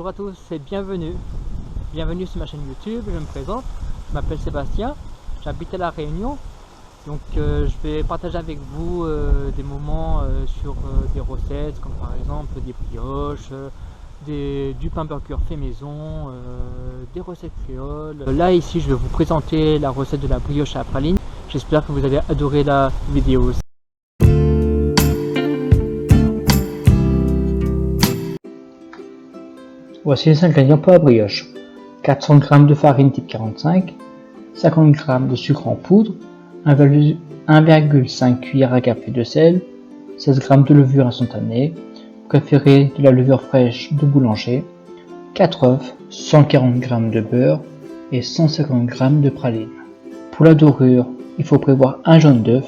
Bonjour à tous et bienvenue. Bienvenue sur ma chaîne YouTube, je me présente, je m'appelle Sébastien, j'habite à La Réunion. Donc je vais partager avec vous des moments sur des recettes comme par exemple des brioches, du pain burger fait maison, des recettes créoles. Là ici je vais vous présenter la recette de la brioche à la praline. J'espère que vous allez adorer la vidéo aussi. Voici les ingrédients pour la brioche. 400 g de farine type 45, 50 g de sucre en poudre, 1,5 cuillère à café de sel, 16 g de levure instantanée, préférez de la levure fraîche de boulanger, 4 œufs, 140 g de beurre et 150 g de praline. Pour la dorure, il faut prévoir un jaune d'œuf,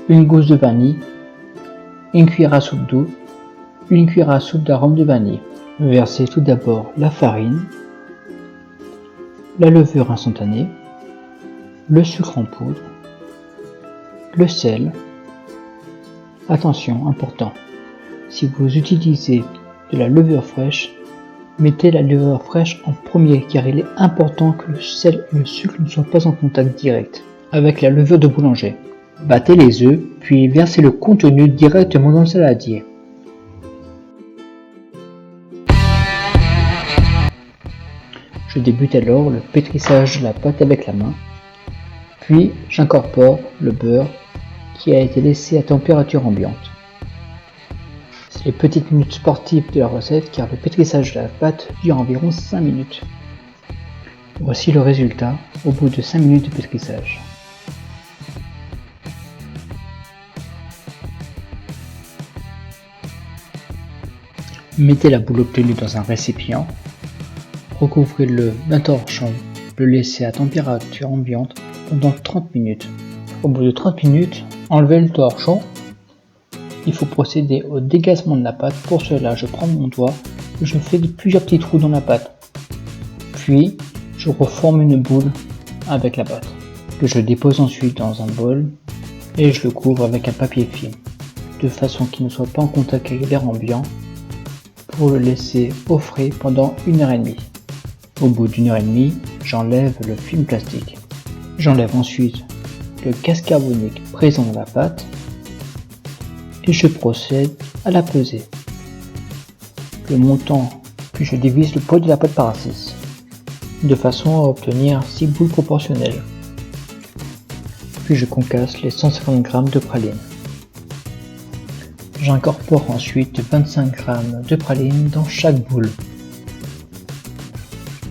une gousse de vanille, une cuillère à soupe d'eau, une cuillère à soupe d'arôme de vanille. Versez tout d'abord la farine, la levure instantanée, le sucre en poudre, le sel. Attention, important, si vous utilisez de la levure fraîche, mettez la levure fraîche en premier car il est important que le sel et le sucre ne soient pas en contact direct avec la levure de boulanger. Battez les œufs, puis versez le contenu directement dans le saladier. Je débute alors le pétrissage de la pâte avec la main, puis j'incorpore le beurre qui a été laissé à température ambiante. C'est les petites minutes sportives de la recette car le pétrissage de la pâte dure environ 5 minutes. Voici le résultat au bout de 5 minutes de pétrissage. Mettez la boule obtenue dans un récipient. Recouvrez-le d'un torchon, le laissez à température ambiante pendant 30 minutes. Au bout de 30 minutes, enlevez le torchon. Il faut procéder au dégazement de la pâte. Pour cela, je prends mon doigt et je fais plusieurs petits trous dans la pâte. Puis, je reforme une boule avec la pâte, que je dépose ensuite dans un bol et je le couvre avec un papier film, de façon qu'il ne soit pas en contact avec l'air ambiant, pour le laisser au frais pendant 1h30. Au bout d'1h30, j'enlève le film plastique. J'enlève ensuite le gaz carbonique présent dans la pâte et je procède à la peser. Le montant, puis je divise le poids de la pâte par 6, de façon à obtenir 6 boules proportionnelles. Puis je concasse les 150 g de praline. J'incorpore ensuite 25 g de praline dans chaque boule.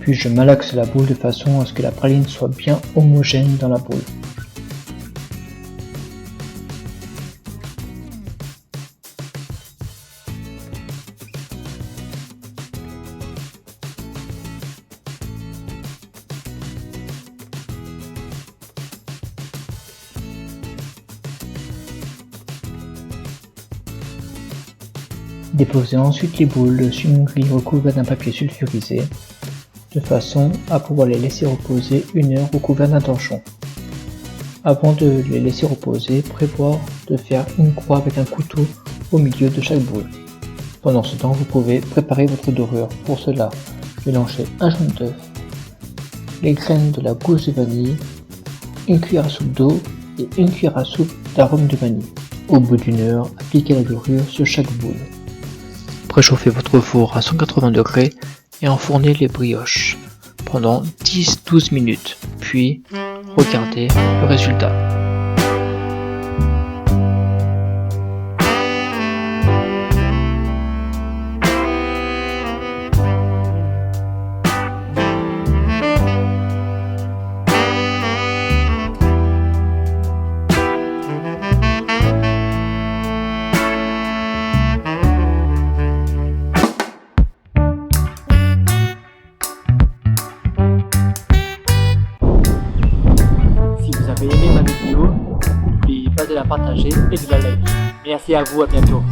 Puis je malaxe la boule de façon à ce que la praline soit bien homogène dans la boule. Déposez ensuite les boules sur une grille recouverte d'un papier sulfurisé, de façon à pouvoir les laisser reposer 1 heure recouvert d'un torchon. Avant de les laisser reposer, prévoir de faire une croix avec un couteau au milieu de chaque boule. Pendant ce temps, vous pouvez préparer votre dorure. Pour cela, mélangez un jaune d'œuf, les graines de la gousse de vanille, une cuillère à soupe d'eau et une cuillère à soupe d'arôme de vanille. Au bout d'1 heure, appliquez la dorure sur chaque boule. Préchauffez votre four à 180 degrés et enfournez les brioches pendant 10-12 minutes, puis regardez le résultat. Si vous avez aimé ma vidéo, n'oubliez pas de la partager et de la liker. Merci à vous, à bientôt.